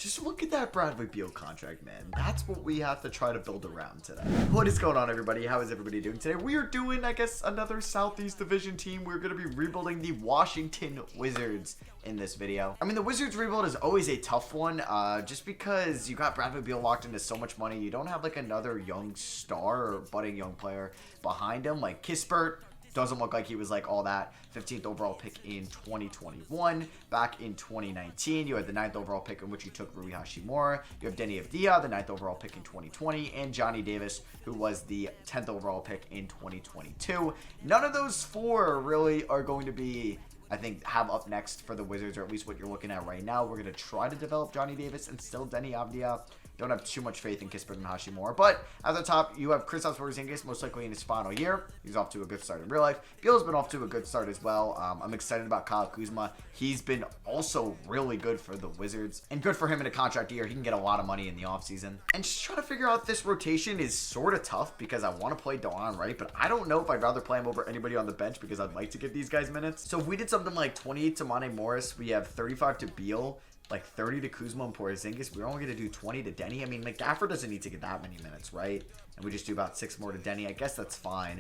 Just look at that Bradley Beal contract, man. That's what we have to try to build around today. What is going on, everybody? How is everybody doing today? We are doing, I guess, another Southeast Division team. We're going to be rebuilding the Washington Wizards in this video. I mean, the Wizards rebuild is always a tough one, just because you got Bradley Beal locked into so much money. You don't have, like, another young star or budding young player behind him. Like, Kispert doesn't look like he was like all that. 15th overall pick in 2021. Back in 2019, you had the 9th overall pick in which you took Rui Hachimura. You have Denny Avdia, the 9th overall pick in 2020, and Johnny Davis, who was the 10th overall pick in 2022. None of those four really are going to be, I think, have up next for the Wizards, or at least what you're looking at right now. We're going to try to develop Johnny Davis and still Denny Avdia. Don't have too much faith in Kispert and Hachimura. But at the top, you have Kristaps Porzingis, most likely in his final year. He's off to a good start in real life. Beal's been off to a good start as well. I'm excited about Kyle Kuzma. He's been also really good for the Wizards. And good for him in a contract year. He can get a lot of money in the offseason. And just trying to figure out this rotation is sort of tough because I want to play Delon Wright, but I don't know if I'd rather play him over anybody on the bench because I'd like to give these guys minutes. So if we did something like 28 to Monte Morris, we have 35 to Beal, like 30 to Kuzma and Porzingis. We're only going to do 20 to Denny. I mean, McGafford doesn't need to get that many minutes, right? And we just do about 6 more to Denny. I guess that's fine.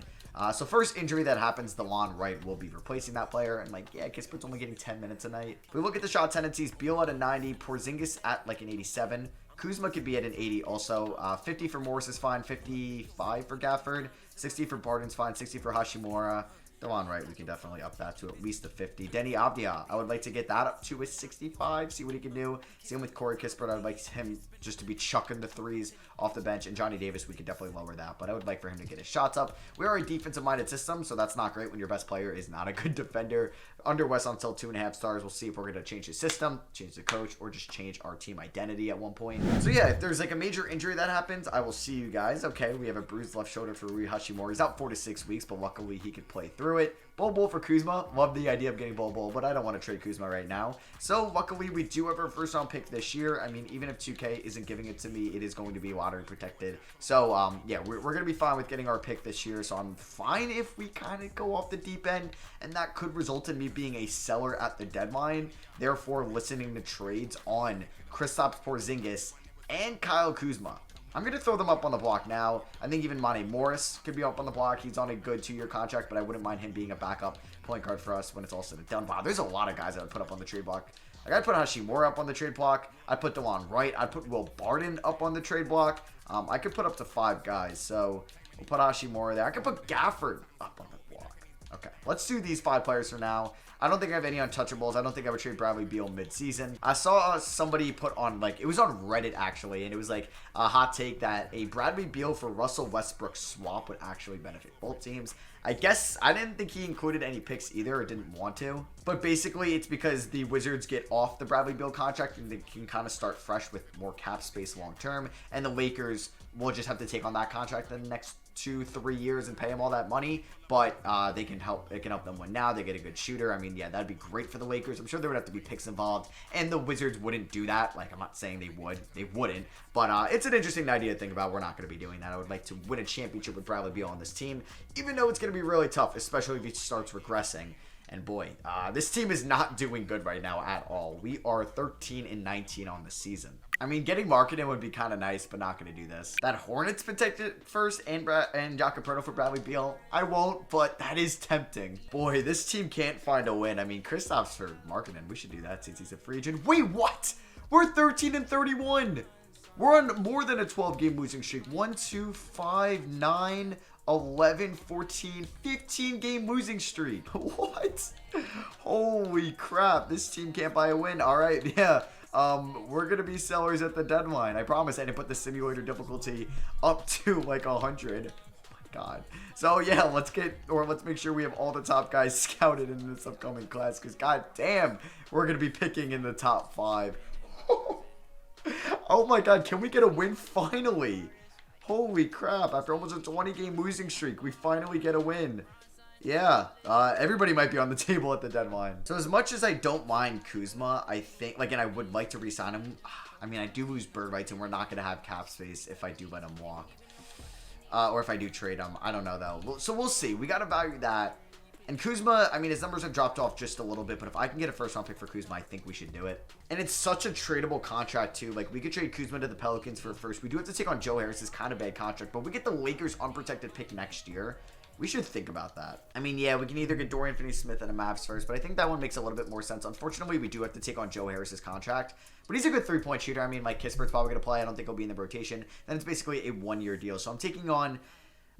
So first injury that happens, DeLon Wright will be replacing that player. And like, yeah, Kispert's only getting 10 minutes a night. If we look at the shot tendencies, Beal at a 90, Porzingis at like an 87. Kuzma could be at an 80 also. 50 for Morris is fine. 55 for Gafford. 60 for Barton's fine. 60 for Hachimura. DeLon Wright, we can definitely up that to at least a 50. Denny Avdia, I would like to get that up to a 65, see what he can do. Same with Corey Kispert, I would like him just to be chucking the threes off the bench. And Johnny Davis, we could definitely lower that, but I would like for him to get his shots up. We are a defensive-minded system, so that's not great when your best player is not a good defender. Under Wes until 2.5 stars. We'll see if we're going to change the system, change the coach, or just change our team identity at one point. So yeah, if there's like a major injury that happens, I will see you guys. Okay, we have a bruised left shoulder for Rui Hachimura. He's out 4 to 6 weeks, but luckily he could play through it. Bol for Kuzma. Love the idea of getting Bol, but I don't want to trade Kuzma right now. So luckily we do have our first round pick this year. I mean, even if 2K isn't giving it to me, it is going to be lottery protected. So yeah, we're going to be fine with getting our pick this year. So I'm fine if we kind of go off the deep end, and that could result in me being a seller at the deadline. Therefore, listening to trades on Kristaps Porzingis and Kyle Kuzma. I'm going to throw them up on the block now. I think even Monte Morris could be up on the block. He's on a good 2-year contract, but I wouldn't mind him being a backup point guard for us when it's all said and done. Wow, there's a lot of guys I would put up on the trade block. Like, I'd put Hachimura up on the trade block. I'd put DeLon Wright. I'd put Will Barton up on the trade block. I could put up to 5 guys, so we'll put Hachimura there. I could put Gafford up on the block. Okay, let's do these 5 players for now. I don't think I have any untouchables. I don't think I would trade Bradley Beal mid-season. I saw somebody put on, like, it was on Reddit actually, and it was like a hot take that a Bradley Beal for Russell Westbrook swap would actually benefit both teams. I guess I didn't think he included any picks either, or didn't want to. But basically, it's because the Wizards get off the Bradley Beal contract and they can kind of start fresh with more cap space long term. And the Lakers will just have to take on that contract in the next 2-3 years and pay him all that money. But they can help. It can help them win now. They get a good shooter. I mean, yeah, that'd be great for the Lakers. I'm sure there would have to be picks involved, and the Wizards wouldn't do that. Like, I'm not saying they would. They wouldn't. But it's an interesting idea to think about. We're not going to be doing that. I would like to win a championship with Bradley Beal on this team, even though it's going to be really tough, especially if he starts regressing. And boy, this team is not doing good right now at all. We are 13-19 on the season. I mean, getting marketed would be kind of nice, but not going to do this. That Hornets protected first and Jakob Poeltl for Bradley Beal. I won't, but that is tempting. Boy, this team can't find a win. I mean, Kristaps for marketing. We should do that since he's a free agent. Wait, what? We're 13-31. We're on more than a 12-game losing streak. 1, 2, 5, 9, 11, 14, 15-game losing streak. What? Holy crap. This team can't buy a win. All right, yeah. We're going to be sellers at the deadline. I promise I didn't put the simulator difficulty up to like 100. Oh my God. So yeah, let's make sure we have all the top guys scouted in this upcoming class, because god damn, we're going to be picking in the top 5. Oh my God, can we get a win finally? Holy crap, after almost a 20-game losing streak, we finally get a win. Yeah, everybody might be on the table at the deadline. So as much as I don't mind Kuzma, I think, like, and I would like to re-sign him, I mean, I do lose bird rights, and we're not going to have cap space if I do let him walk. Or if I do trade him. I don't know, though. So we'll see. We got to value that. And Kuzma, I mean, his numbers have dropped off just a little bit, but if I can get a first round pick for Kuzma, I think we should do it. And it's such a tradable contract, too. Like, we could trade Kuzma to the Pelicans for a first. We do have to take on Joe Harris's kind of bad contract, but we get the Lakers' unprotected pick next year. We should think about that. I mean, yeah, we can either get Dorian Finney-Smith and a Mavs first, but I think that one makes a little bit more sense. Unfortunately, we do have to take on Joe Harris's contract, but he's a good three-point shooter. I mean, Mike Kispert's probably going to play. I don't think he'll be in the rotation. Then it's basically a one-year deal. So I'm taking on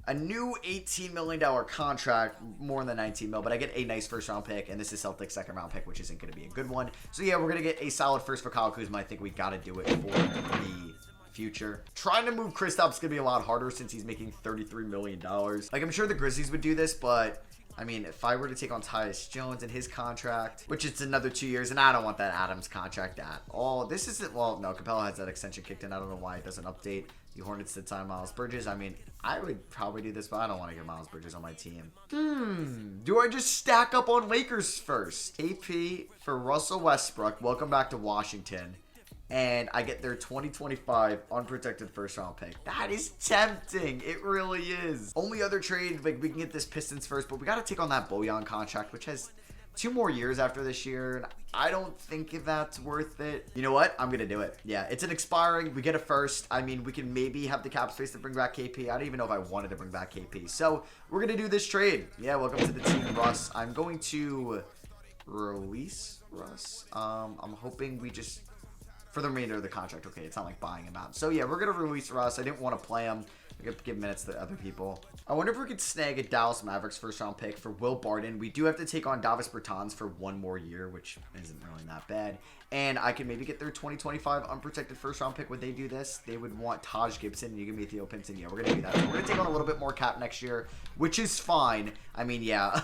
a new $18 million contract, more than $19 million, but I get a nice first-round pick, and this is Celtics' second-round pick, which isn't going to be a good one. So, yeah, we're going to get a solid first for Kyle Kuzma. I think we got to do it for the future. Trying to move Kristaps going to be a lot harder since he's making $33 million. Like, I'm sure the Grizzlies would do this, but I mean, if I were to take on Tyus Jones and his contract, which is another 2 years, and I don't want that Adams contract at all. This isn't, well, no, Capella has that extension kicked in. I don't know why it doesn't update. The Hornets did sign Miles Bridges. I mean, I would probably do this, but I don't want to get Miles Bridges on my team. Do I just stack up on Lakers first? AP for Russell Westbrook. Welcome back to Washington. And I get their 2025 unprotected first-round pick. That is tempting. It really is. Only other trade, like, we can get this Pistons first, but we got to take on that Bojan contract, which has 2 more years after this year, and I don't think that's worth it. You know what? I'm going to do it. Yeah, it's an expiring. We get a first. I mean, we can maybe have the cap space to bring back KP. I don't even know if I wanted to bring back KP. So, we're going to do this trade. Yeah, welcome to the team, Russ. I'm going to release Russ. I'm hoping we just, for the remainder of the contract, okay, it's not like buying him out. So, yeah, we're going to release Russ. I didn't want to play him. I could give minutes to other people. I wonder if we could snag a Dallas Mavericks first-round pick for Will Barton. We do have to take on Davis Bertans for 1 more year, which isn't really that bad. And I can maybe get their 2025 unprotected first-round pick when they do this. They would want Taj Gibson, and you give me Theo Pinson. Yeah, we're going to do that. So we're going to take on a little bit more cap next year, which is fine. I mean, yeah.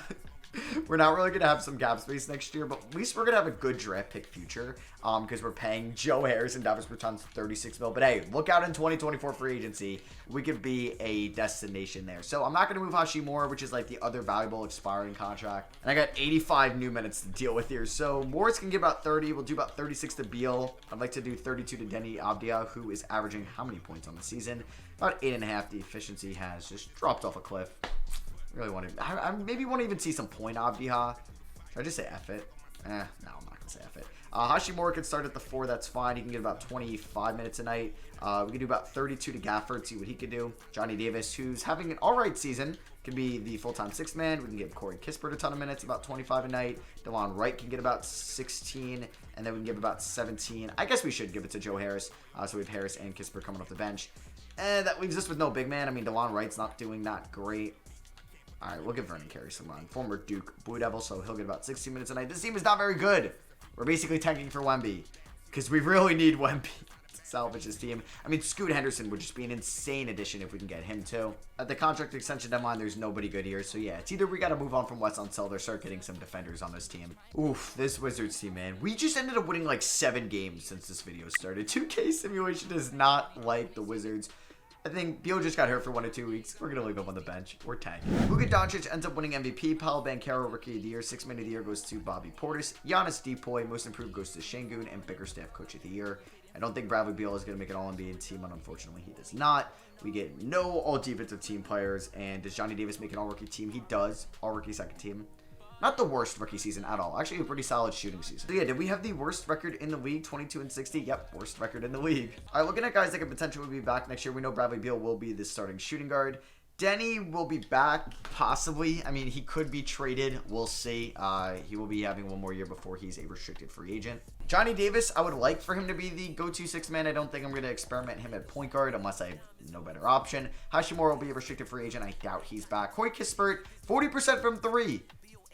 We're not really going to have some cap space next year, but at least we're going to have a good draft pick future because we're paying Joe Harris and Davis Bertans $36 million. But hey, look out in 2024 free agency. We could be a destination there. So I'm not going to move Hashimura, which is like the other valuable expiring contract. And I got 85 new minutes to deal with here. So Morris can get about 30. We'll do about 36 to Beal. I'd like to do 32 to Denny Abdia, who is averaging how many points on the season? About 8.5. The efficiency has just dropped off a cliff. Really want to. I maybe want to even see some point Abdiha. Should I just say F it? No, I'm not going to say F it. Hashimura can start at the 4. That's fine. He can get about 25 minutes a night. We can do about 32 to Gafford, see what he could do. Johnny Davis, who's having an alright season, can be the full-time 6th man. We can give Corey Kispert a ton of minutes, about 25 a night. DeLon Wright can get about 16, and then we can give about 17. I guess we should give it to Joe Harris. So we have Harris and Kispert coming off the bench. And that leaves us with no big man. I mean, DeLon Wright's not doing that great. All right, we'll give Vernon Carey some run. Former Duke Blue Devil, so he'll get about 16 minutes a night. This team is not very good. We're basically tanking for Wemby because we really need Wemby to salvage this team. I mean, Scoot Henderson would just be an insane addition if we can get him too. At the contract extension deadline, there's nobody good here. So yeah, it's either we got to move on from Wes Unseld or start getting some defenders on this team. Oof, this Wizards team, man. We just ended up winning like 7 games since this video started. 2K simulation does not like the Wizards. I think Beal just got hurt for 1 or 2 weeks. We're going to leave him on the bench. We're tanking. Luka Doncic ends up winning MVP. Paolo Banchero, Rookie of the Year. 6th Man of the Year goes to Bobby Portis. Giannis Depoy, Most Improved goes to Şengün. And Bickerstaff, Coach of the Year. I don't think Bradley Beal is going to make an All-NBA team, and unfortunately he does not. We get no All-Defensive Team players. And does Johnny Davis make an All-Rookie team? He does. All-Rookie second team. Not the worst rookie season at all. Actually, a pretty solid shooting season. So yeah, did we have the worst record in the league? 22-60? Yep, worst record in the league. All right, looking at guys that could potentially be back next year. We know Bradley Beal will be the starting shooting guard. Denny will be back, possibly. I mean, he could be traded. We'll see. He will be having 1 more year before he's a restricted free agent. Johnny Davis, I would like for him to be the go-to 6th man. I don't think I'm going to experiment him at point guard unless I have no better option. Hashimura will be a restricted free agent. I doubt he's back. Corey Kispert, 40% from 3.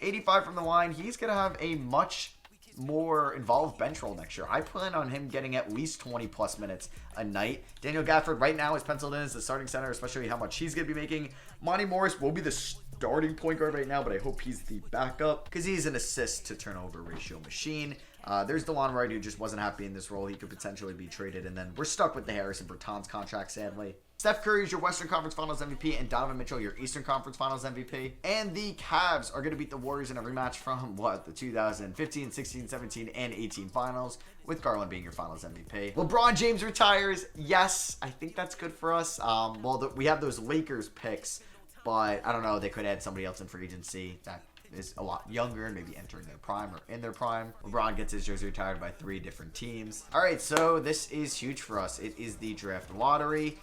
85 from the line. He's going to have a much more involved bench role next year. I plan on him getting at least 20 plus minutes a night. Daniel Gafford right now is penciled in as the starting center, especially how much he's going to be making. Monty Morris will be the starting point guard right now, but I hope he's the backup because he's an assist to turnover ratio machine. There's DeLon Wright, who just wasn't happy in this role. He could potentially be traded, and then we're stuck with the Harrison Bertans contract, sadly. Steph Curry is your Western Conference Finals MVP, and Donovan Mitchell, your Eastern Conference Finals MVP. And the Cavs are going to beat the Warriors in a rematch from, the 2015, 16, 17, and 18 Finals, with Garland being your Finals MVP. LeBron James retires. Yes, I think that's good for us. We have those Lakers picks, but I don't know. They could add somebody else in free agency. That is a lot younger and maybe entering their prime or in their prime. LeBron gets his jersey retired by 3 different teams. All right, so this is huge for us. It is the draft lottery.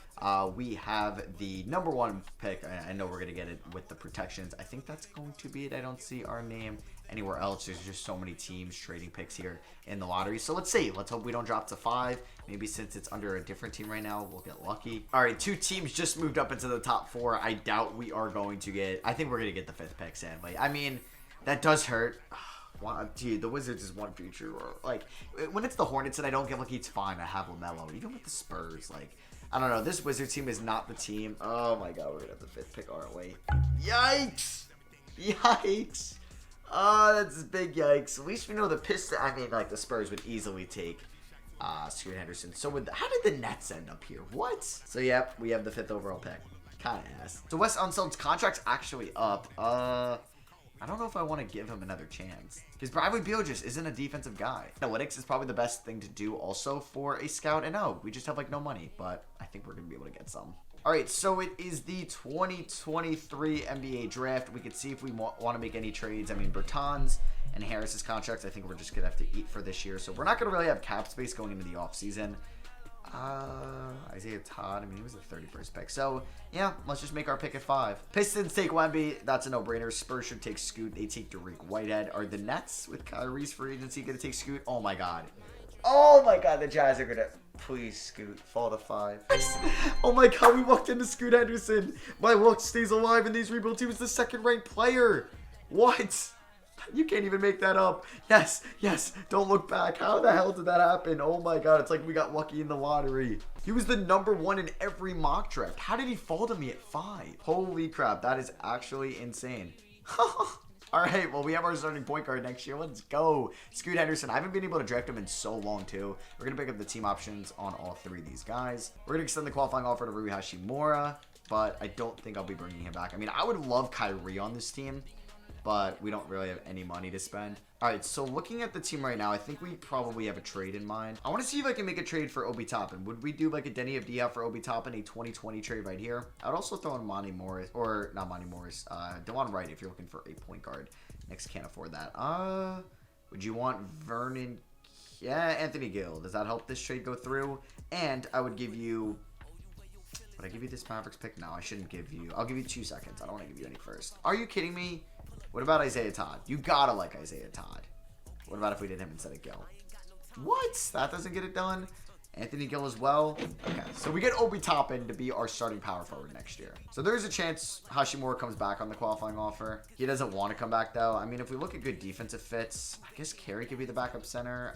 We have the number 1 pick. I know we're going to get it with the protections. I think that's going to be it. I don't see our name anywhere else. There's just so many teams trading picks here in the lottery. So let's see. Let's hope we don't drop to 5. Maybe since it's under a different team right now, we'll get lucky. All right, 2 teams just moved up into the top 4. I doubt we are going to get... I think we're going to get the 5th pick, sadly. I mean, that does hurt. Wow, dude, the Wizards is one future. Like, when it's the Hornets and I don't get lucky, it's fine. I have LaMelo. Even with the Spurs, like... I don't know. This Wizards team is not the team. Oh, my God. We're going to have the 5th pick, aren't we? Yikes. Yikes. Oh, that's a big yikes. At least we know the Pistons. I mean, like, the Spurs would easily take Scoot Henderson. So, how did the Nets end up here? What? So, yep, we have the 5th overall pick. Kind of ass. So, Wes Unseld's contract's actually up. I don't know if I want to give him another chance. Because Bradley Beal just isn't a defensive guy. Analytics is probably the best thing to do also for a scout. And no, we just have like no money. But I think we're going to be able to get some. All right, so it is the 2023 NBA draft. We could see if we want to make any trades. I mean, Bertans and Harris's contracts, I think we're just going to have to eat for this year. So we're not going to really have cap space going into the offseason. Isaiah Todd, I mean, he was the 31st pick. So, yeah, let's just make our pick at 5. Pistons take Wemby. That's a no-brainer. Spurs should take Scoot. They take Derek Whitehead. Are the Nets with Kyrie's free agency going to take Scoot? Oh, my God. Oh, my God. The Jazz are going to... Please, Scoot. Fall to 5. Oh, my God. We walked into Scoot Henderson. My luck stays alive in these rebuilds. He was the 2nd-ranked player. What? You can't even make that up. Yes, yes. Don't look back. How the hell did that happen? Oh my God. It's like we got lucky in the lottery. He was the number 1 in every mock draft. How did he fall to me at 5? Holy crap. That is actually insane. All right. Well, we have our starting point guard next year. Let's go. Scoot Henderson. I haven't been able to draft him in so long, too. We're going to pick up the team options on all 3 of these guys. We're going to extend the qualifying offer to Rui Hachimura, but I don't think I'll be bringing him back. I mean, I would love Kyrie on this team, but we don't really have any money to spend. All right, so looking at the team right now, I think we probably have a trade in mind. I want to see if I can make a trade for Obi Toppin. Would we do like a Denny Avdija for Obi Toppin, a 2020 trade right here? I would also throw in Monty Morris, or not Monty Morris, DeJuan Wright if you're looking for a point guard. Knicks can't afford that. Would you want Vernon? Yeah, Anthony Gill. Does that help this trade go through? And I would give you... Would I give you this Mavericks pick? No, I shouldn't give you... I'll give you 2 seconds. I don't want to give you any first. Are you kidding me? What about Isaiah Todd? You gotta like Isaiah Todd. What about if we did him instead of Gill? What? That doesn't get it done? Anthony Gill as well? Okay, so we get Obi Toppin to be our starting power forward next year. So there's a chance Hachimura comes back on the qualifying offer. He doesn't want to come back, though. I mean, if we look at good defensive fits, I guess Carey could be the backup center.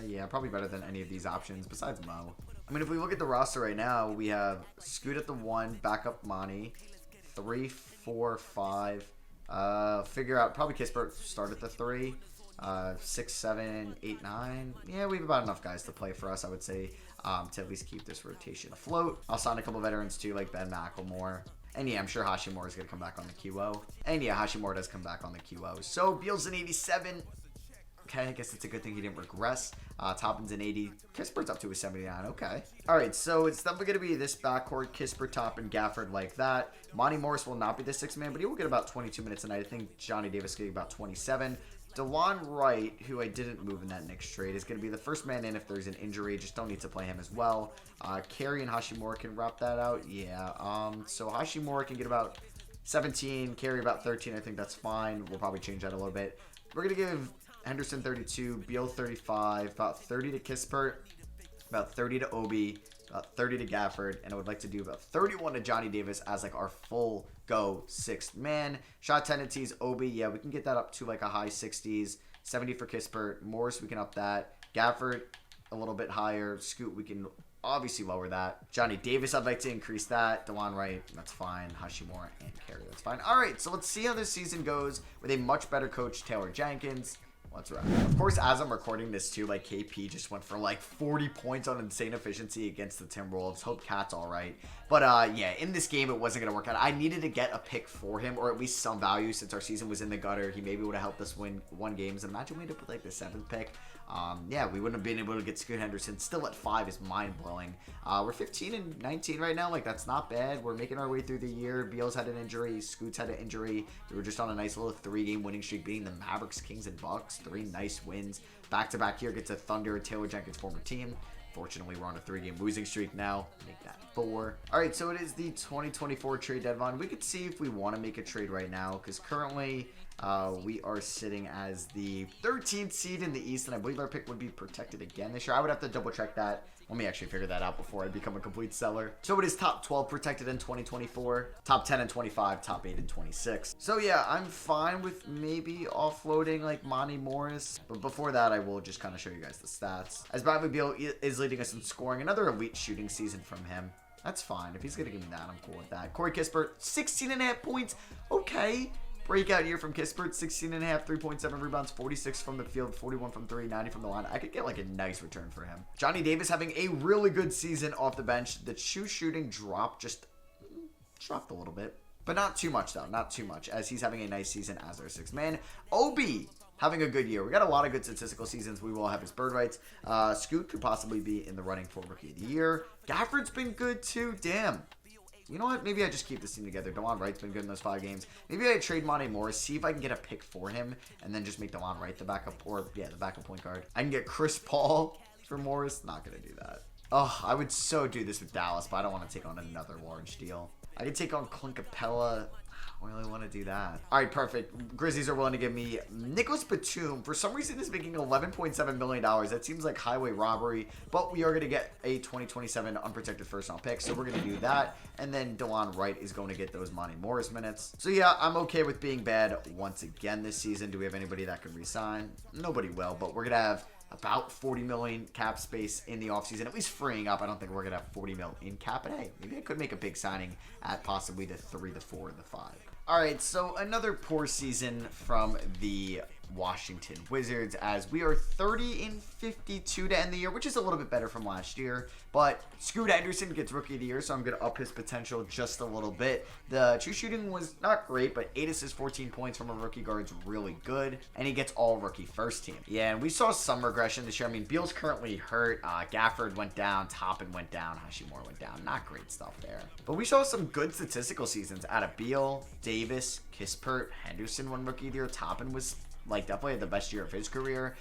Yeah, probably better than any of these options besides Mo. I mean, if we look at the roster right now, we have Scoot at the 1, backup Monty, 3, 4, 5. Figure out probably Kispert start at the 3, 6, 7, 8, 9. Yeah, we have about enough guys to play for us, I would say, to at least keep this rotation afloat. I'll sign a couple veterans too, like Ben McLemore. And yeah, I'm sure Hachimura is going to come back on the QO. And yeah, Hachimura does come back on the QO. So Beal's an 87. Okay, I guess it's a good thing he didn't regress. Toppin's an 80. Kispert's up to a 79. Okay. All right, so it's definitely going to be this backcourt. Kispert, Toppin, Gafford like that. Monty Morris will not be the 6th man, but he will get about 22 minutes a night. I think Johnny Davis getting about 27. DeJuan Wright, who I didn't move in that Knicks trade, is going to be the first man in if there's an injury. Just don't need to play him as well. Carey and Hachimura can wrap that out. Yeah. So Hachimura can get about 17. Carey about 13. I think that's fine. We'll probably change that a little bit. We're going to give Henderson 32, Beal 35, about 30 to Kispert, about 30 to Obi, about 30 to Gafford, and I would like to do about 31 to Johnny Davis as like our full go 6th man. Shot tendencies, Obi, yeah, we can get that up to like a high 60s, 70 for Kispert. Morris, we can up that. Gafford, a little bit higher. Scoot, we can obviously lower that. Johnny Davis, I'd like to increase that. DeJuan Wright, that's fine. Hachimura and Carey, that's fine. All right, so let's see how this season goes with a much better coach, Taylor Jenkins. Let's wrap. Of course, as I'm recording this too, like KP just went for like 40 points on insane efficiency against the Timberwolves. Hope Cat's all right. But yeah, in this game, it wasn't going to work out. I needed to get a pick for him, or at least some value since our season was in the gutter. He maybe would have helped us win 1 game. Imagine we ended up with like the 7th pick. Yeah, we wouldn't have been able to get Scoot Henderson. Still at 5 is mind-blowing. We're 15 and 19 right now. Like, that's not bad. We're making our way through the year. Beal's had an injury. Scoot's had an injury. We were just on a nice little 3-game winning streak, beating the Mavericks, Kings, and Bucks. 3 nice wins. Back-to-back here gets a Thunder, Taylor Jenkins' former team. Fortunately, we're on a 3-game losing streak now. Make that 4. All right, so it is the 2024 trade deadline. We could see if we want to make a trade right now, because currently we are sitting as the 13th seed in the East, and I believe our pick would be protected again this year. I would have to double check that. Let me actually figure that out before I become a complete seller. So it is top 12 protected in 2024, top 10 in 25, top 8 in 26. So yeah, I'm fine with maybe offloading like Monty Morris. But before that, I will just kind of show you guys the stats. As Bradley Beal is leading us in scoring, another elite shooting season from him. That's fine. If he's going to give me that, I'm cool with that. Corey Kispert, 16.5 points. Okay. Breakout year from Kispert, 16.5, 3.7 rebounds, 46 from the field, 41 from 3, 90 from the line. I could get like a nice return for him. Johnny Davis having a really good season off the bench. The shooting dropped a little bit. But not too much, though. Not too much, as he's having a nice season as our 6th man. Obi having a good year. We got a lot of good statistical seasons. We will have his bird rights. Scoot could possibly be in the running for Rookie of the Year. Gafford's been good, too. Damn. You know what? Maybe I just keep this team together. DeLon Wright's been good in those 5 games. Maybe I trade Monty Morris, see if I can get a pick for him, and then just make DeLon Wright the backup, or, yeah, the backup point guard. I can get Chris Paul for Morris. Not going to do that. Oh, I would so do this with Dallas, but I don't want to take on another large deal. I could take on Clint Capella. I don't really want to do that. All right, perfect. Grizzlies are willing to give me Nicholas Batum. For some reason, is making $11.7 million. That seems like highway robbery, but we are going to get a 2027 unprotected first-round pick, so we're going to do that. And then DeLon Wright is going to get those Monty Morris minutes. So, yeah, I'm okay with being bad once again this season. Do we have anybody that could resign? Nobody will, but we're going to have about 40 million cap space in the offseason, at least freeing up. I don't think we're going to have 40 mil in cap, but hey, maybe I could make a big signing at possibly the 3, the 4, and the 5. All right, so another poor season from the Washington Wizards, as we are 30 and 52 to end the year, which is a little bit better from last year. But Scoot Henderson gets Rookie of the Year, so I'm going to up his potential just a little bit. The true shooting was not great, but 8 assists, 14 points from a rookie guard's really good, and he gets all rookie first team. Yeah, and we saw some regression this year. I mean, Beal's currently hurt. Gafford went down. Toppin went down. Hashimura went down. Not great stuff there. But we saw some good statistical seasons out of Beal, Davis, Kispert, Henderson won Rookie of the Year. Toppin was definitely had the best year of his career.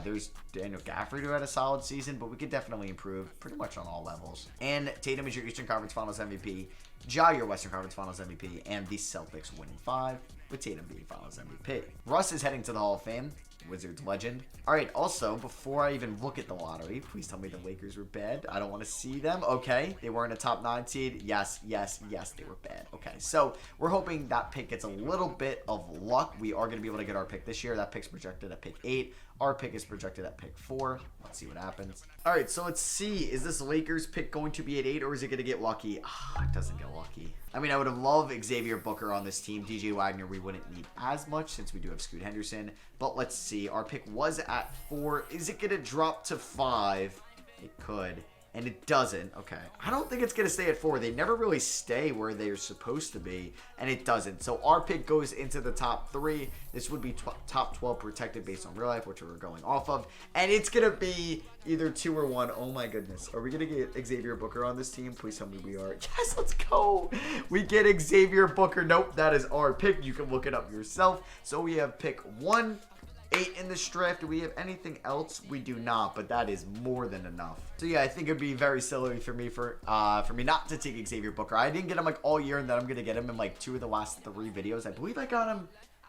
There's Daniel Gafford who had a solid season, but we could definitely improve pretty much on all levels. And Tatum is your Eastern Conference Finals MVP, Ja your Western Conference Finals MVP, and the Celtics winning 5 with Tatum being Finals MVP. Russ is heading to the Hall of Fame. Wizards legend. All right, also, before I even look at the lottery, please tell me the Lakers were bad. I don't want to see them. Okay, they weren't a top 9 seed. Yes, they were bad. Okay, so we're hoping that pick gets a little bit of luck. We are going to be able to get our pick this year. That pick's projected at pick 8. Our pick is projected at pick 4. Let's see what happens. All right, so let's see. Is this Lakers pick going to be at 8, or is it going to get lucky? It doesn't get lucky. I mean, I would have loved Xavier Booker on this team. DJ Wagner, we wouldn't need as much since we do have Scoot Henderson. But let's see. Our pick was at 4. Is it going to drop to 5? It could. And it doesn't. Okay. I don't think it's going to stay at 4. They never really stay where they're supposed to be. And it doesn't. So our pick goes into the top 3. This would be top 12 protected based on real life, which we're going off of. And it's going to be either 2 or 1. Oh my goodness. Are we going to get Xavier Booker on this team? Please tell me we are. Yes, let's go. We get Xavier Booker. Nope, that is our pick. You can look it up yourself. So we have pick 1. 8 in this draft. Do we have anything else? We do not, but that is more than enough. So yeah, I think it'd be very silly for me not to take Xavier Booker. I didn't get him like all year, and then I'm gonna get him in like 2 of the last 3 videos. I believe I got him.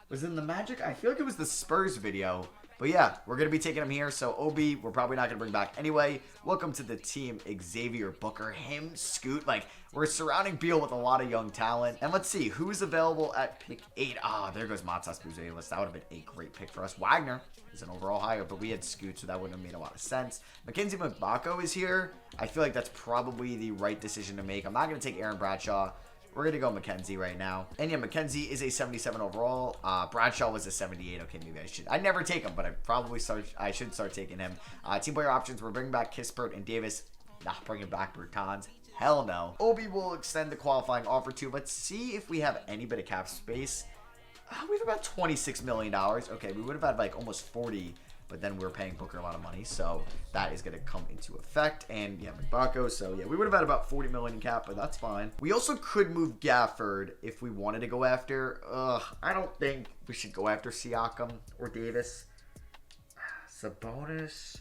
Was it in the Magic? I feel like it was the Spurs video. But yeah, we're going to be taking him here. So Obi, we're probably not going to bring back anyway. Welcome to the team, Xavier Booker, him, Scoot. Like, we're surrounding Beal with a lot of young talent. And let's see, who's available at pick 8? There goes Matas Buzelis. That would have been a great pick for us. Wagner is an overall higher, but we had Scoot, so that wouldn't have made a lot of sense. Mackenzie Mbako is here. I feel like that's probably the right decision to make. I'm not going to take Aaron Bradshaw. We're going to go Mackenzie right now. And yeah, Mackenzie is a 77 overall. Bradshaw was a 78. Okay, maybe I should. I'd never take him, but I should start taking him. Team player options, we're bringing back Kispert and Davis. Not bringing back Bertans. Hell no. Obi will extend the qualifying offer too. Let's see if we have any bit of cap space. We have about $26 million. Okay, we would have had like almost 40 but then we're paying Booker a lot of money, so that is going to come into effect. And yeah, M'Bako, so yeah, we would have had about 40 million in cap, but that's fine. We also could move Gafford if we wanted to go after. I don't think we should go after Siakam or Davis. Sabonis,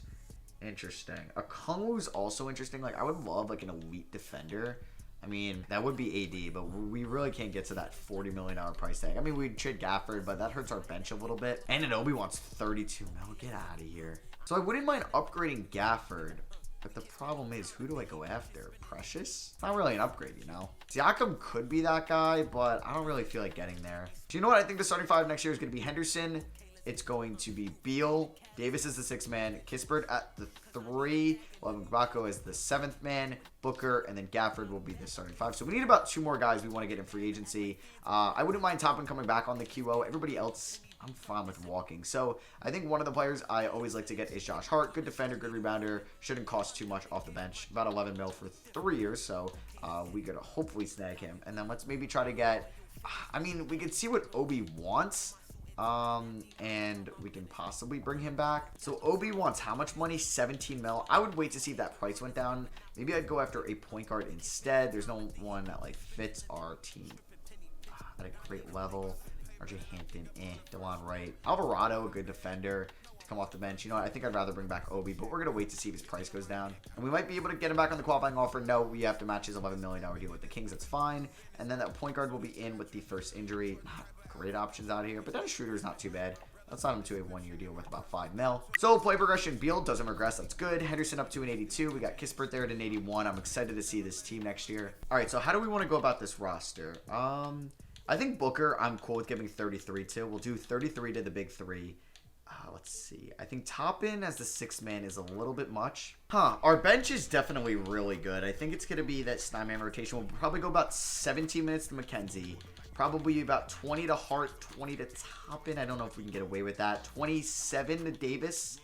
interesting. Okongwu's also interesting. Like, I would love like an elite defender. I mean, that would be AD, but we really can't get to that $40 million price tag. I mean, we'd trade Gafford, but that hurts our bench a little bit. And Anunoby wants 32 mil. Get out of here. So I wouldn't mind upgrading Gafford, but the problem is, who do I go after? Precious? It's not really an upgrade, you know? Siakam could be that guy, but I don't really feel like getting there. Do you know what? I think the starting five next year is going to be Henderson. It's going to be Beal. Davis is the 6th man. Kispert at the 3. We'll have M'Bako as the 7th man. Booker, and then Gafford will be the starting 5. So we need about 2 more guys we want to get in free agency. I wouldn't mind Toppin coming back on the QO. Everybody else, I'm fine with walking. So I think one of the players I always like to get is Josh Hart. Good defender, good rebounder. Shouldn't cost too much off the bench. About 11 mil for 3 years. So we could hopefully snag him. And then let's maybe try to get... I mean, we could see what Obi wants. And we can possibly bring him back. So Obi wants how much money? 17 mil. I would wait to see if that price went down. Maybe I'd go after a point guard instead. There's no one that like fits our team at a great level. RJ Hampton, DeLon Wright. Alvarado, a good defender to come off the bench. You know what? I think I'd rather bring back Obi, but we're going to wait to see if his price goes down. And we might be able to get him back on the qualifying offer. No, we have to match his $11 million deal with the Kings. That's fine. And then that point guard will be in with the first injury. Not great options out here, but Dennis Schroeder's not too bad. Let's sign him to a 1-year deal worth about 5 mil. So play progression, Beal doesn't regress. That's good. Henderson up to an 82. We got Kispert there at an 81. I'm excited to see this team next year. All right, so how do we want to go about this roster? I think Booker, I'm cool with giving 33 to. We'll do 33 to the big 3. Let's see. I think Toppin as the 6th man is a little bit much. Our bench is definitely really good. I think it's going to be that 9-man rotation. We'll probably go about 17 minutes to McKenzie. Probably about 20 to Hart, 20 to Toppin. I don't know if we can get away with that. 27 to Davis,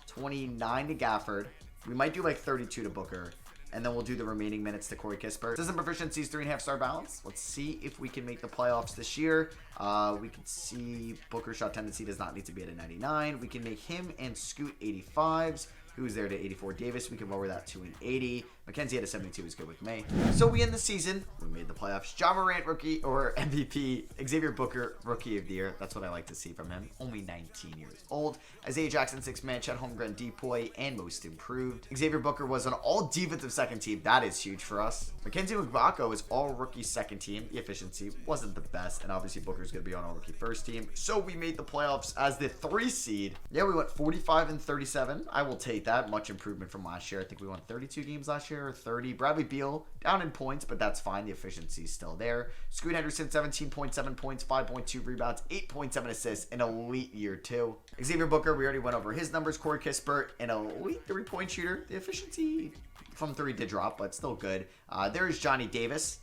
29 to Gafford. We might do like 32 to Booker. And then we'll do the remaining minutes to Corey Kispert. System proficiency is 3.5-star balance. Let's see if we can make the playoffs this year. We can see Booker shot tendency does not need to be at a 99. We can make him and Scoot 85s. Who's there to 84? Davis, we can lower that to an 80. McKenzie at a 72 is good with me. So we end the season. We made the playoffs. Ja Morant, rookie or MVP. Xavier Booker, rookie of the year. That's what I like to see from him. Only 19 years old. Isaiah Jackson, 6th man. Chet Holmgren, Depoy, and most improved. Xavier Booker was an all-defensive second team. That is huge for us. Mackenzie M'Bako is all-rookie second team. The efficiency wasn't the best, and obviously Booker's going to be on all-rookie first team. So we made the playoffs as the 3 seed. Yeah, we went 45 and 37. I will take that. Much improvement from last year. I think we won 32 games last year, or 30. Bradley Beal down in points, but that's fine. The efficiency is still there. Scoot Henderson, 17.7 points, 5.2 rebounds, 8.7 assists, an elite year 2. Xavier Booker, we already went over his numbers. Corey Kispert, an elite 3-point shooter. The efficiency from 3 did drop, but still good. There's Johnny Davis.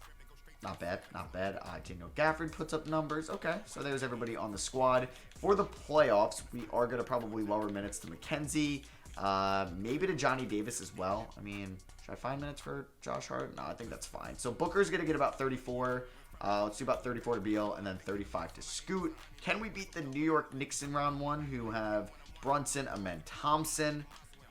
Not bad, not bad. Daniel Gafford puts up numbers. Okay, so there's everybody on the squad. For the playoffs, we are going to probably lower minutes to McKenzie. Maybe to Johnny Davis as well. I mean, should I find minutes for Josh Hart? No, I think that's fine. So Booker's going to get about 34. Let's do about 34 to Beal and then 35 to Scoot. Can we beat the New York Knicks in round 1 who have Brunson, Amen Thompson,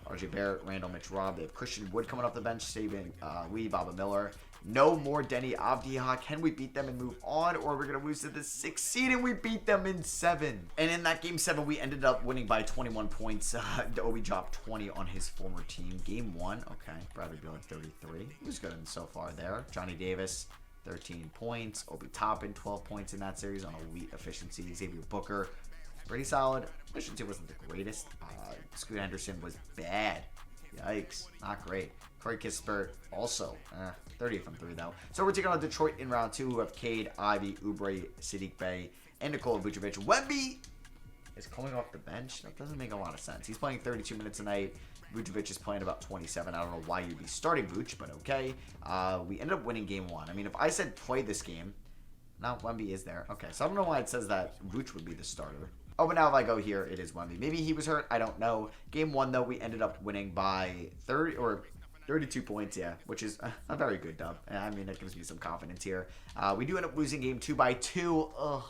RJ Barrett, Randall, Mitch Robb? They have Christian Wood coming off the bench, saving Lee, Baba Miller. No more Denny Avdija. Can we beat them and move on? Or we're going to lose to the 6th seed and we beat them in 7. And in that game 7, we ended up winning by 21 points. Obi dropped 20 on his former team. Game 1, okay. Bradley Beal at 33. He was good so far there. Johnny Davis, 13 points. Obi Toppin, 12 points in that series on elite efficiency. Xavier Booker, pretty solid. Efficiency wasn't the greatest. Scoot Henderson was bad. Yikes. Not great. Corey Kispert, also 30 from 3, though. So we're taking on Detroit in round 2, who have Cade, Ivy, Oubre, Sadiq Bey, and Nikola Vucevic. Wemby is coming off the bench. That doesn't make a lot of sense. He's playing 32 minutes a night. Vucevic is playing about 27. I don't know why you'd be starting Vuce, but okay. We ended up winning game 1. I mean, if I said play this game, now Wemby is there. Okay, so I don't know why it says that Vuce would be the starter. Oh, but now if I go here, it is Wemby. Maybe he was hurt. I don't know. Game 1, though, we ended up winning by 32 points, yeah, which is a very good dub. I mean, that gives me some confidence here. We do end up losing game 2 by 2. Ugh.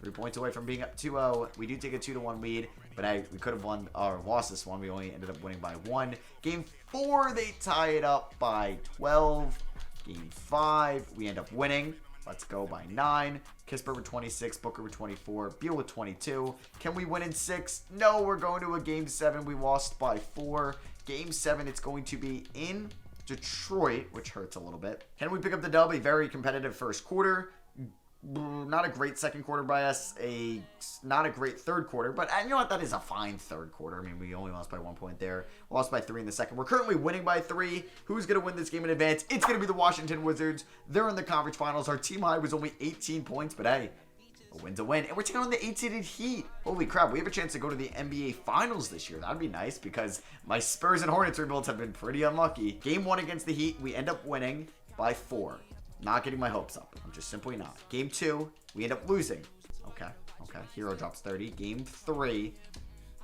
3 points away from being up 2-0. We do take a 2-1 lead. But hey, we could have won or lost this one. We only ended up winning by 1. Game 4, they tie it up by 12. Game 5, we end up winning. Let's go by 9. Kispert with 26, Booker with 24, Beal with 22. Can we win in 6? No, we're going to a Game 7. We lost by 4. Game 7, it's going to be in Detroit, which hurts a little bit. Can we pick up the dub? A very competitive first quarter. Not a great second quarter by us. Not a great third quarter, but you know what? That is a fine third quarter. I mean, we only lost by 1 point there. Lost by 3 in the second. We're currently winning by 3. Who's going to win this game in advance? It's going to be the Washington Wizards. They're in the conference finals. Our team high was only 18 points, but hey, a win's a win. And we're taking on the 8-seeded Heat. Holy crap, we have a chance to go to the NBA Finals this year. That'd be nice because my Spurs and Hornets rebuilds have been pretty unlucky. Game 1 against the Heat, we end up winning by 4. Not getting my hopes up. I'm just simply not. Game 2, we end up losing. Okay. Hero drops 30. Game 3,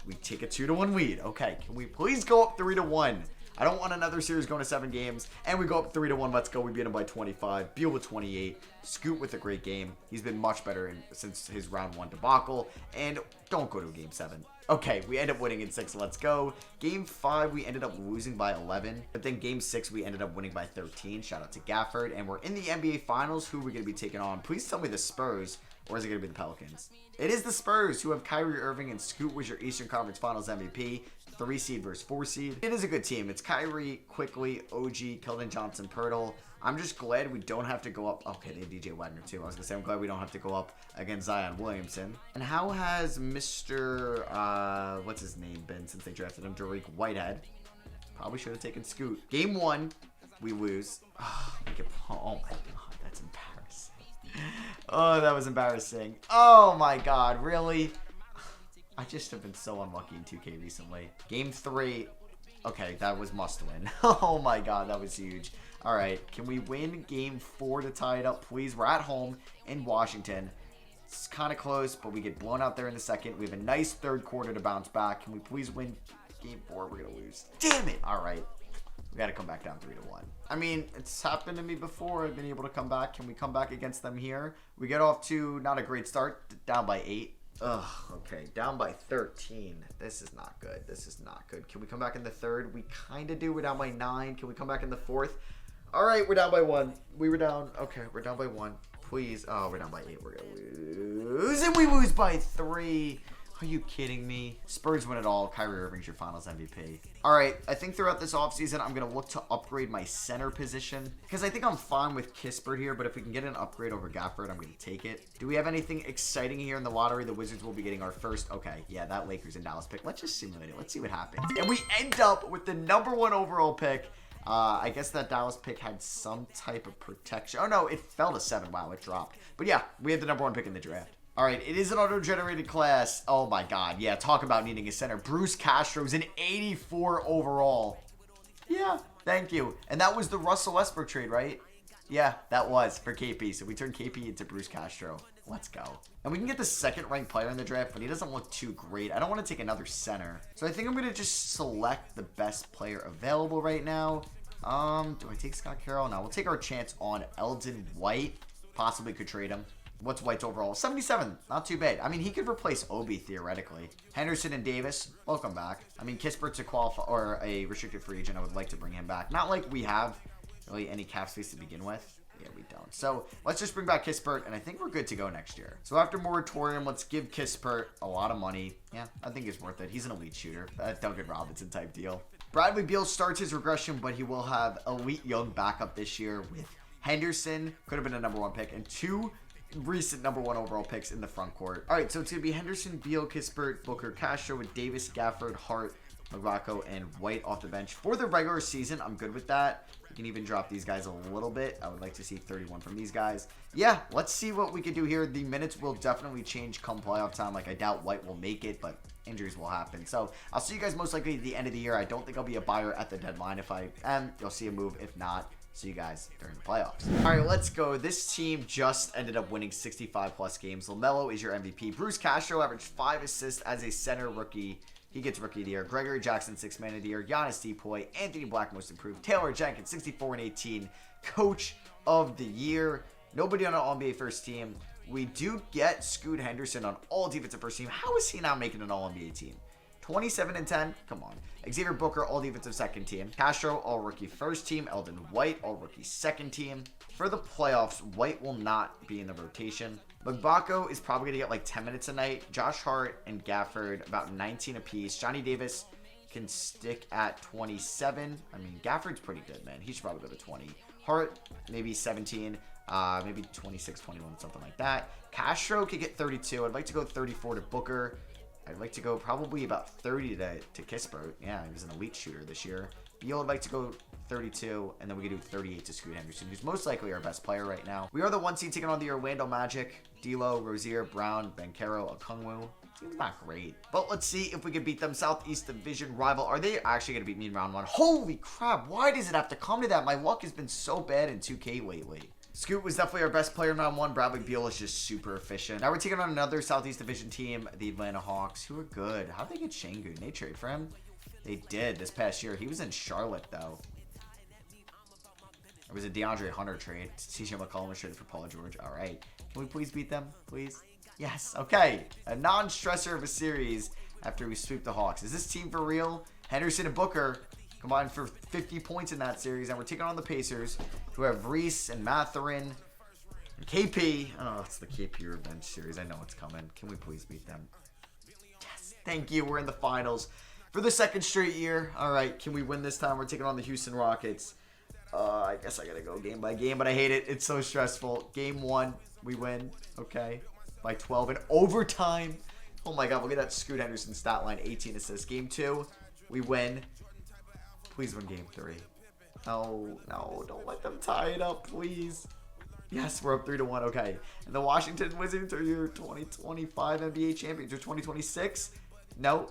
we take a 2-1 lead. Okay, can we please go up 3-1? I don't want another series going to 7 games. And we go up 3-1. Let's go. We beat him by 25. Beal with 28. Scoot with a great game. He's been much better since his round 1 debacle. And don't go to a Game 7. Okay, we end up winning in 6. Let's go. Game 5, we ended up losing by 11. But then Game 6, we ended up winning by 13. Shout out to Gafford. And we're in the NBA Finals. Who are we going to be taking on? Please tell me the Spurs. Or is it going to be the Pelicans? It is the Spurs, who have Kyrie Irving, and Scoot was your Eastern Conference Finals MVP. 3 seed versus 4 seed. It is a good team. It's Kyrie, Quickly, OG, Keldon Johnson, Pirtle. I'm just glad we don't have to go up. Okay, they have DJ Wagner too. I was going to say, I'm glad we don't have to go up against Zion Williamson. And how has Mr. What's his name been since they drafted him? Dariq Whitehead. Probably should have taken Scoot. Game 1, we lose. Oh my God, that's embarrassing. Oh, that was embarrassing. Oh my God, really? I just have been so unlucky in 2K recently. Game 3. Okay, that was must win. Oh my God, that was huge. All right, can we win Game 4 to tie it up, please? We're at home in Washington. It's kind of close, but we get blown out there in the second. We have a nice third quarter to bounce back. Can we please win Game 4? We're going to lose. Damn it. All right. We got to come back down 3-1. I mean, it's happened to me before. I've been able to come back. Can we come back against them here? We get off to not a great start, down by 8. Ugh, okay, down by 13. This is not good. This is not good. Can we come back in the third? We kind of do. We're down by 9. Can we come back in the fourth? All right, we're down by 1. We were down. Okay, we're down by 1. Please. Oh, we're down by 8. We're going to lose. And we lose by 3. Are you kidding me? Spurs win it all. Kyrie Irving's your finals MVP. All right, I think throughout this offseason, I'm going to look to upgrade my center position because I think I'm fine with Kispert here, but if we can get an upgrade over Gafford, I'm going to take it. Do we have anything exciting here in the lottery? The Wizards will be getting our first. Okay, yeah, that Lakers and Dallas pick. Let's just simulate it. Let's see what happens. And we end up with the #1 overall pick. I guess that Dallas pick had some type of protection. Oh, no, it fell to 7. Wow, it dropped. But yeah, we had the #1 pick in the draft. All right, it is an auto-generated class. Oh, my God. Yeah, talk about needing a center. Bruce Castro's an 84 overall. Yeah, thank you. And that was the Russell Westbrook trade, right? Yeah, that was for KP. So we turned KP into Bruce Castro. Let's go. And we can get the second-ranked player in the draft, but he doesn't look too great. I don't want to take another center. So I think I'm going to just select the best player available right now. Do I take Scott Carroll? No, we'll take our chance on Eldon White. Possibly could trade him. What's White's overall? 77. Not too bad. I mean, he could replace Obi theoretically. Henderson and Davis, welcome back. I mean, Kispert's a restricted free agent. I would like to bring him back. Not like we have really any cap space to begin with. Yeah, we don't. So let's just bring back Kispert, and I think we're good to go next year. So after moratorium, let's give Kispert a lot of money. Yeah, I think it's worth it. He's an elite shooter. Duncan Robinson type deal. Bradley Beal starts his regression, but he will have elite young backup this year with Henderson. Could have been a #1 pick, and 2 recent #1 overall picks in the front court. All right, so it's going to be Henderson, Beal, Kispert, Booker, Castro with Davis, Gafford, Hart, Maglaco, and White off the bench. For the regular season, I'm good with that. We can even drop these guys a little bit. I would like to see 31 from these guys. Yeah, let's see what we can do here. The minutes will definitely change come playoff time. Like, I doubt White will make it, but injuries will happen. So I'll see you guys most likely at the end of the year. I don't think I'll be a buyer at the deadline. If I am, you'll see a move. If not, see you guys during the playoffs. All right, let's go. This team just ended up winning 65+ games. LaMelo is your MVP. Bruce Castro averaged 5 assists as a center rookie. He gets Rookie of the Year. Gregory Jackson, 6th Man of the Year. Giannis Depoy, Anthony Black, Most Improved. Taylor Jenkins, 64 and 18, Coach of the Year. Nobody on an All-NBA first team. We do get Scoot Henderson on all defensive first team. How is he not making an All-NBA team? 27 and 10. Come on. Xavier Booker, all defensive second team. Castro, all rookie first team. Eldon White, all rookie second team. For the playoffs, White will not be in the rotation. Magbako is probably going to get like 10 minutes a night. Josh Hart and Gafford, about 19 apiece. Johnny Davis can stick at 27. I mean, Gafford's pretty good, man. He should probably go to 20. Hart, maybe 17. Maybe 26, 21, something like that. Castro could get 32. I'd like to go 34 to Booker. I'd like to go probably about 30 to Kispert. Yeah, he was an elite shooter this year. Beal, I'd like to go 32, and then we could do 38 to Scoot Henderson, who's most likely our best player right now. We are the 1 seed taking on the Orlando Magic. D'Lo, Rozier, Brown, Banchero, Okongwu. Seems not great. But let's see if we can beat them. Southeast Division rival. Are they actually going to beat me in round 1? Holy crap. Why does it have to come to that? My luck has been so bad in 2K lately. Scoot was definitely our best player in round 1. Bradley Beal is just super efficient. Now we're taking on another Southeast Division team, the Atlanta Hawks, who are good. How'd they get Şengün? Did they trade for him? They did this past year. He was in Charlotte, though. It was a DeAndre Hunter trade. CJ McCollum was traded for Paul George. All right. Can we please beat them? Please? Yes. Okay. A non-stressor of a series after we sweep the Hawks. Is this team for real? Henderson and Booker combined for 50 points in that series, and we're taking on the Pacers, who have Reese and Mathurin and KP. Oh, it's the KP revenge series. I know it's coming. Can we please beat them? Yes. Thank you. We're in the finals for the 2nd straight year. All right. Can we win this time? We're taking on the Houston Rockets. I guess I got to go game by game, but I hate it. It's so stressful. Game 1, we win. Okay. By 12 in overtime. Oh, my God. Look at that Scoot Henderson stat line. 18 assists. Game 2, we win. Please win game 3. No, don't let them tie it up, please. Yes, we're up 3-1. Okay. And the Washington Wizards are your 2025 NBA champions. Or 2026? No.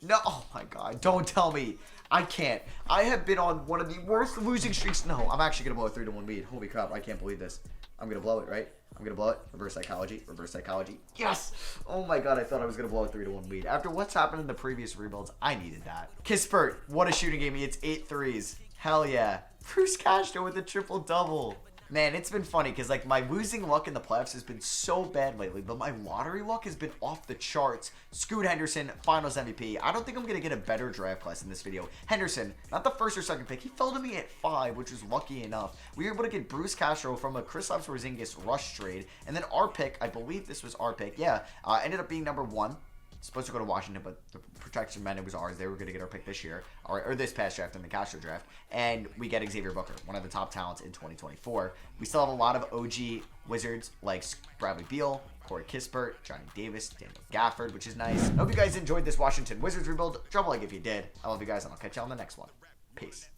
No. Oh, my God. Don't tell me. I can't. I have been on one of the worst losing streaks. No, I'm actually going to blow a 3-1 lead. Holy crap. I can't believe this. I'm going to blow it, right? I'm going to blow it. Reverse psychology. Reverse psychology. Yes! Oh my God, I thought I was going to blow a 3-1 lead. After what's happened in the previous rebuilds, I needed that. Kispert, what a shooting game. It's 8 threes. Hell yeah. Bruce Castro with a triple-double. Man, it's been funny because like my losing luck in the playoffs has been so bad lately, but my lottery luck has been off the charts. Scoot Henderson, Finals MVP. I don't think I'm going to get a better draft class in this video. Henderson, not the 1st or 2nd pick. He fell to me at 5, which was lucky enough. We were able to get Bruce Castro from a Kristaps Porzingis rush trade, and then our pick, I believe this was our pick, yeah, ended up being number 1. Supposed to go to Washington, but the protection meant it was ours. They were going to get our pick this year, or this past draft in the Castro draft, and we get Xavier Booker, one of the top talents in 2024. We still have a lot of OG Wizards like Bradley Beal, Corey Kispert, Johnny Davis, Daniel Gafford, which is nice. I hope you guys enjoyed this Washington Wizards rebuild. Drop a like if you did. I love you guys, and I'll catch you on the next one. Peace.